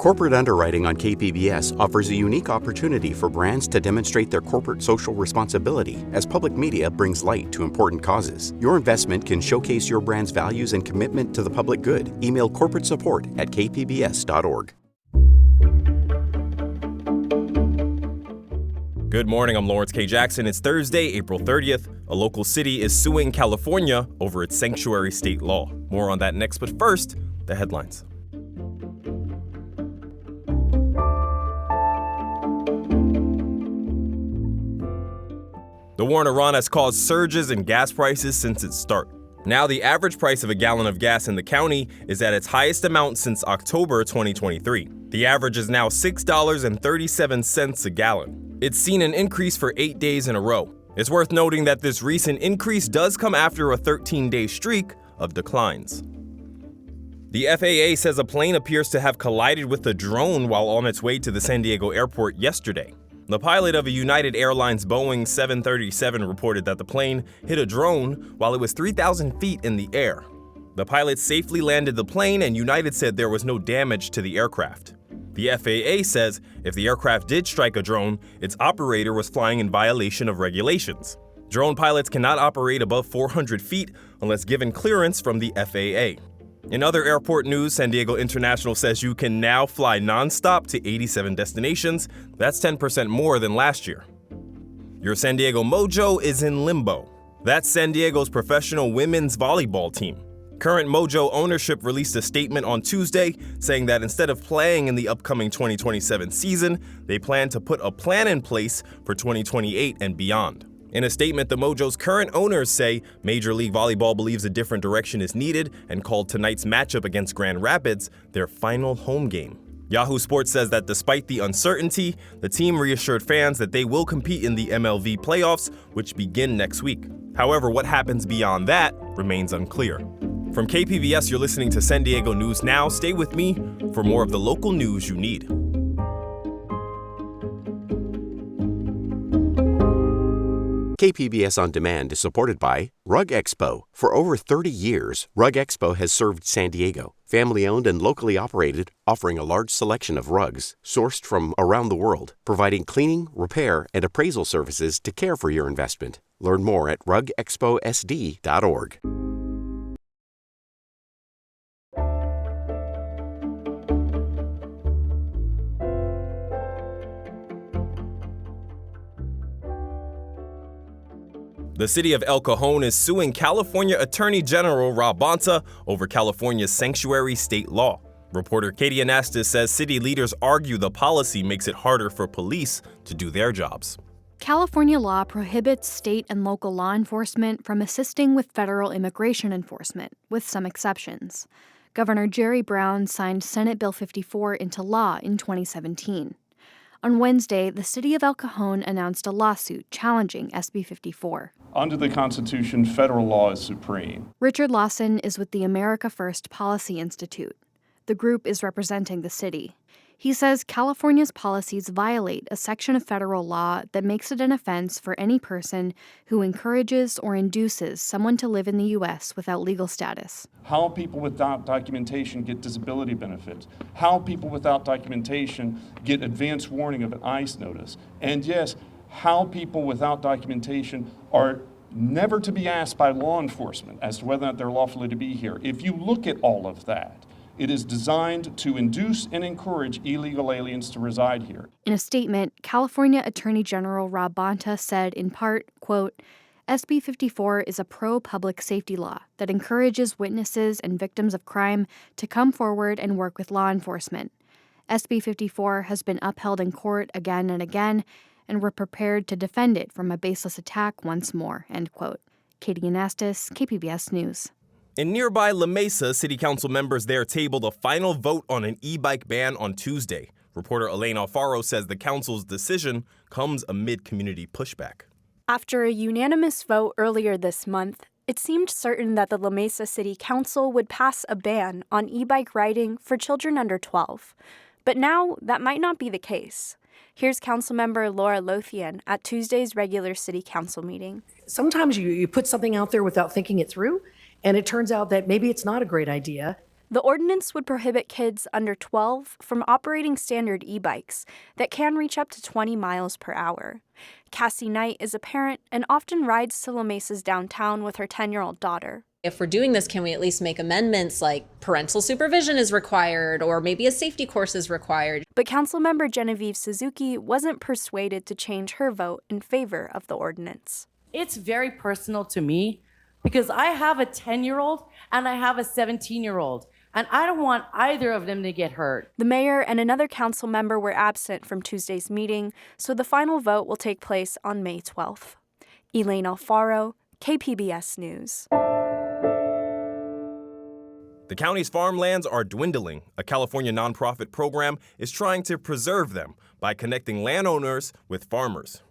Corporate Underwriting on KPBS offers a unique opportunity for brands to demonstrate their corporate social responsibility as public media brings light to important causes. Your investment can showcase your brand's values and commitment to the public good. Email corporate support at kpbs.org. Good morning, I'm Lawrence K. Jackson. It's Thursday, April 30th. A local city is suing California over its sanctuary state law. More on that next, but first, the headlines. The war in Iran has caused surges in gas prices since its start. Now the average price of a gallon of gas in the county is at its highest amount since October 2023. The average is now $6.37 a gallon. It's seen an increase for 8 days in a row. It's worth noting that this recent increase does come after a 13-day streak of declines. The FAA says a plane appears to have collided with a drone while on its way to the San Diego airport yesterday. The pilot of a United Airlines Boeing 737 reported that the plane hit a drone while it was 3,000 feet in the air. The pilot safely landed the plane, and United said there was no damage to the aircraft. The FAA says if the aircraft did strike a drone, its operator was flying in violation of regulations. Drone pilots cannot operate above 400 feet unless given clearance from the FAA. In other airport news, San Diego International says you can now fly nonstop to 87 destinations. That's 10% more than last year. Your San Diego Mojo is in limbo. That's San Diego's professional women's volleyball team. Current Mojo ownership released a statement on Tuesday saying that instead of playing in the upcoming 2027 season, they plan to put a plan in place for 2028 and beyond. In a statement, the Mojo's current owners say Major League Volleyball believes a different direction is needed and called tonight's matchup against Grand Rapids their final home game. Yahoo Sports says that despite the uncertainty, the team reassured fans that they will compete in the MLV playoffs, which begin next week. However, what happens beyond that remains unclear. From KPBS, you're listening to San Diego News Now. Stay with me for more of the local news you need. KPBS On Demand is supported by Rug Expo. For over 30 years, Rug Expo has served San Diego. Family-owned and locally operated, offering a large selection of rugs sourced from around the world, providing cleaning, repair, and appraisal services to care for your investment. Learn more at rugexposd.org. The city of El Cajon is suing California Attorney General Rob Bonta over California's sanctuary state law. Reporter Katie Anastas says city leaders argue the policy makes it harder for police to do their jobs. California law prohibits state and local law enforcement from assisting with federal immigration enforcement, with some exceptions. Governor Jerry Brown signed Senate Bill 54 into law in 2017. On Wednesday, the city of El Cajon announced a lawsuit challenging SB 54. Under the Constitution, federal law is supreme. Richard Lawson is with the America First Policy Institute. The group is representing the city. He says California's policies violate a section of federal law that makes it an offense for any person who encourages or induces someone to live in the U.S. without legal status. How people without documentation get disability benefits. How people without documentation get advance warning of an ICE notice. And yes, how people without documentation are never to be asked by law enforcement as to whether or not they're lawfully to be here. If you look at all of that, it is designed to induce and encourage illegal aliens to reside here. In a statement, California Attorney General Rob Bonta said in part, quote, SB 54 is a pro-public safety law that encourages witnesses and victims of crime to come forward and work with law enforcement. SB 54 has been upheld in court again and again, and we're prepared to defend it from a baseless attack once more, end quote. Katie Anastas, KPBS News. In nearby La Mesa, city council members there tabled a final vote on an e-bike ban on Tuesday. Reporter Elaine Alfaro says the council's decision comes amid community pushback. After a unanimous vote earlier this month, it seemed certain that the La Mesa City Council would pass a ban on e-bike riding for children under 12. But now that might not be the case. Here's Councilmember Laura Lothian at Tuesday's regular city council meeting. Sometimes you put something out there without thinking it through, and it turns out that maybe it's not a great idea. The ordinance would prohibit kids under 12 from operating standard e-bikes that can reach up to 20 miles per hour. Cassie Knight is a parent and often rides to La Mesa's downtown with her 10-year-old daughter. If we're doing this, can we at least make amendments like parental supervision is required or maybe a safety course is required? But Councilmember Genevieve Suzuki wasn't persuaded to change her vote in favor of the ordinance. It's very personal to me because I have a 10-year-old and I have a 17-year-old. And I don't want either of them to get hurt. The mayor and another council member were absent from Tuesday's meeting, so the final vote will take place on May 12th. Elaine Alfaro, KPBS News. The county's farmlands are dwindling. A California nonprofit program is trying to preserve them by connecting landowners with farmers.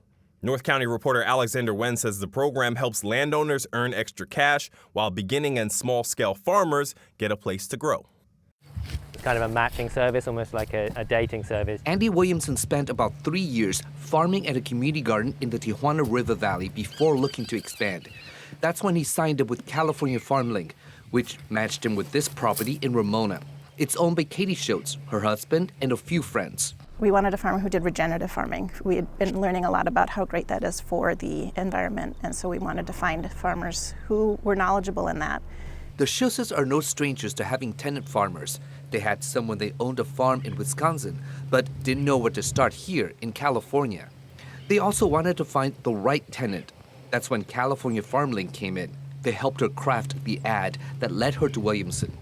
North County reporter Alexander Wen says the program helps landowners earn extra cash while beginning and small-scale farmers get a place to grow. It's kind of a matching service, almost like a dating service. Andy Williamson spent about 3 years farming at a community garden in the Tijuana River Valley before looking to expand. That's when he signed up with California FarmLink, which matched him with this property in Ramona. It's owned by Katie Schultz, her husband, and a few friends. We wanted a farmer who did regenerative farming. We had been learning a lot about how great that is for the environment, and so we wanted to find farmers who were knowledgeable in that. The Schultzes are no strangers to having tenant farmers. They had some when they owned a farm in Wisconsin, but didn't know where to start here in California. They also wanted to find the right tenant. That's when California FarmLink came in. They helped her craft the ad that led her to Williamson.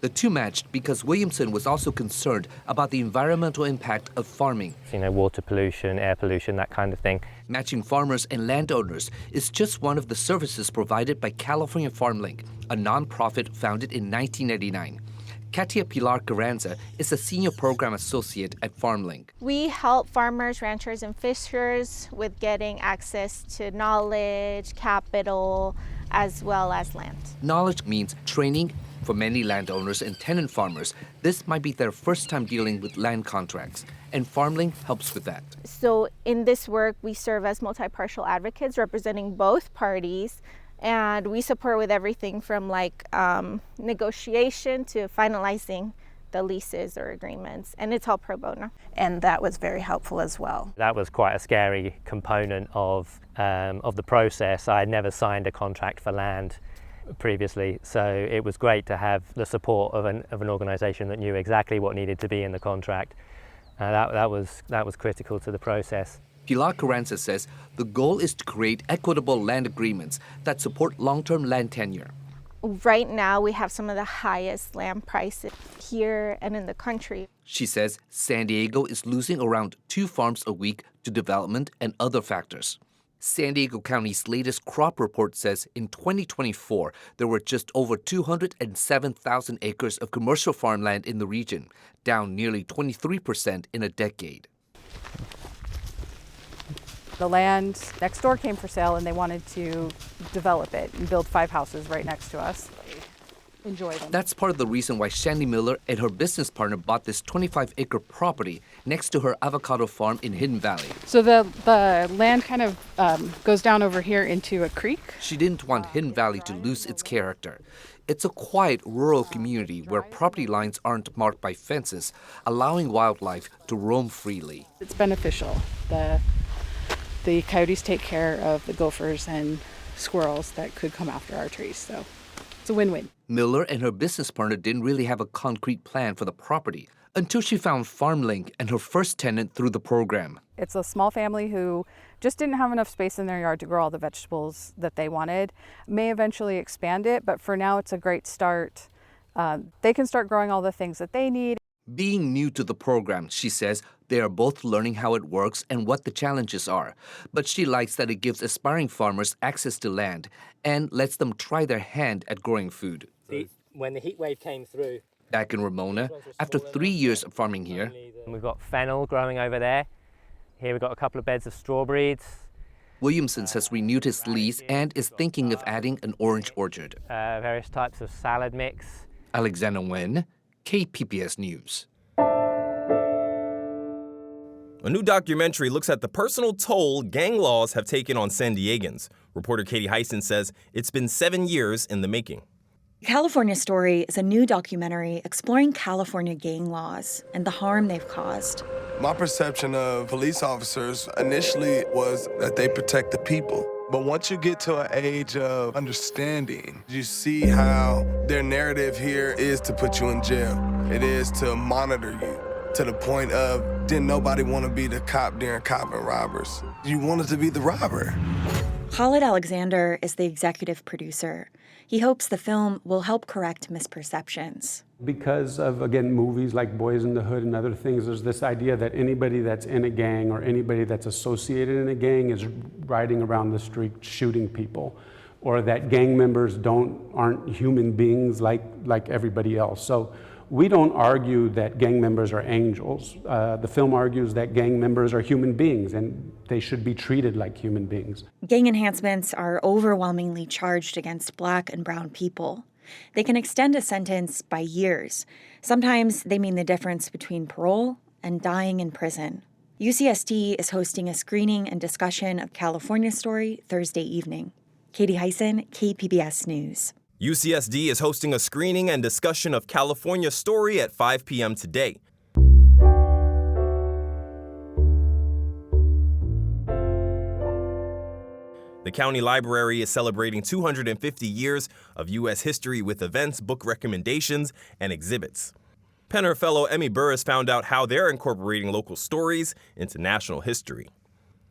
The two matched because Williamson was also concerned about the environmental impact of farming. Water pollution, air pollution, that kind of thing. Matching farmers and landowners is just one of the services provided by California FarmLink, a nonprofit founded in 1999. Katia Pilar Carranza is a senior program associate at FarmLink. We help farmers, ranchers, and fishers with getting access to knowledge, capital, as well as land. Knowledge means training. For many landowners and tenant farmers, this might be their first time dealing with land contracts, and FarmLink helps with that. So in this work, we serve as multi-partial advocates representing both parties, and we support with everything from negotiation to finalizing the leases or agreements, and it's all pro bono. And that was very helpful as well. That was quite a scary component of the process. I had never signed a contract for land previously, so it was great to have the support of an organization that knew exactly what needed to be in the contract. That was critical to the process. Pilar Carranza says the goal is to create equitable land agreements that support long-term land tenure. Right now, we have some of the highest land prices here and in the country. She says San Diego is losing around 2 farms a week to development and other factors. San Diego County's latest crop report says in 2024, there were just over 207,000 acres of commercial farmland in the region, down nearly 23% in a decade. The land next door came for sale and they wanted to develop it and build 5 houses right next to us. Enjoy them. That's part of the reason why Shandy Miller and her business partner bought this 25-acre property next to her avocado farm in Hidden Valley. So the land kind of goes down over here into a creek. She didn't want Hidden Valley to lose its character. It's a quiet rural community where property lines aren't marked by fences, allowing wildlife to roam freely. It's beneficial. The coyotes take care of the gophers and squirrels that could come after our trees, so it's a win-win. Miller and her business partner didn't really have a concrete plan for the property until she found FarmLink and her first tenant through the program. It's a small family who just didn't have enough space in their yard to grow all the vegetables that they wanted. May eventually expand it, but for now it's a great start. They can start growing all the things that they need. Being new to the program, she says they are both learning how it works and what the challenges are. But she likes that it gives aspiring farmers access to land and lets them try their hand at growing food. When the heat wave came through, back in Ramona, after 3 years of farming here, we've got fennel growing over there. Here we've got a couple of beds of strawberries. Williamson has renewed his lease and is thinking of adding an orange orchard. Various types of salad mix. Alexander Wen, KPBS News. A new documentary looks at the personal toll gang laws have taken on San Diegans. Reporter Katie Heisen says it's been 7 years in the making. California Story is a new documentary exploring California gang laws and the harm they've caused. My perception of police officers initially was that they protect the people. But once you get to an age of understanding, you see how their narrative here is to put you in jail. It is to monitor you to the point of, didn't nobody want to be the cop during cop and robbers. You wanted to be the robber. Khalid Alexander is the executive producer. He hopes the film will help correct misperceptions. Because of, again, movies like Boys in the Hood and other things, there's this idea that anybody that's in a gang or anybody that's associated in a gang is riding around the street shooting people, or that gang members aren't human beings like everybody else. So we don't argue that gang members are angels. The film argues that gang members are human beings and they should be treated like human beings. Gang enhancements are overwhelmingly charged against Black and brown people. They can extend a sentence by years. Sometimes they mean the difference between parole and dying in prison. UCSD is hosting a screening and discussion of California Story Thursday evening. Katie Hyson, KPBS News. UCSD is hosting a screening and discussion of California Story at 5 p.m. today. The county library is celebrating 250 years of U.S. history with events, book recommendations, and exhibits. Penner fellow Emmy Burris found out how they're incorporating local stories into national history.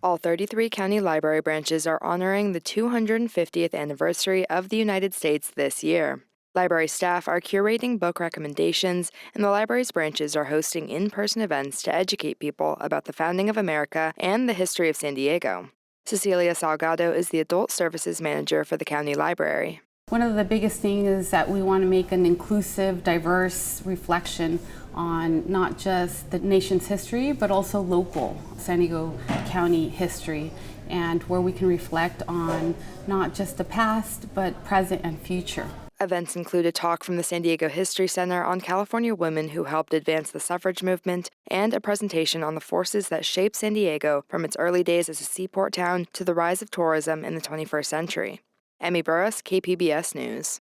All 33 county library branches are honoring the 250th anniversary of the United States this year. Library staff are curating book recommendations, and the library's branches are hosting in-person events to educate people about the founding of America and the history of San Diego. Cecilia Salgado is the Adult Services Manager for the county library. One of the biggest things is that we want to make an inclusive, diverse reflection on not just the nation's history, but also local San Diego County history, and where we can reflect on not just the past, but present and future. Events include a talk from the San Diego History Center on California women who helped advance the suffrage movement, and a presentation on the forces that shaped San Diego from its early days as a seaport town to the rise of tourism in the 21st century. Emmy Burris, KPBS News.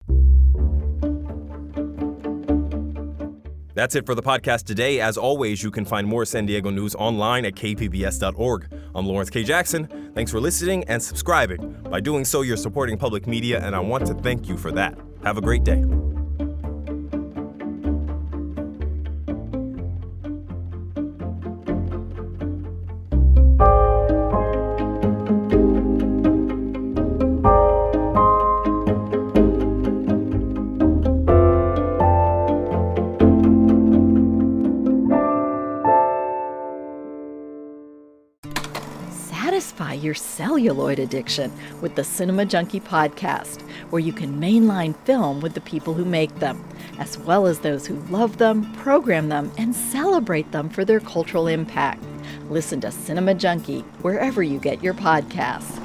That's it for the podcast today. As always, you can find more San Diego news online at kpbs.org. I'm Lawrence K. Jackson. Thanks for listening and subscribing. By doing so, you're supporting public media, and I want to thank you for that. Have a great day. Satisfy your celluloid addiction with the Cinema Junkie podcast, where you can mainline film with the people who make them, as well as those who love them, program them, and celebrate them for their cultural impact. Listen to Cinema Junkie wherever you get your podcasts.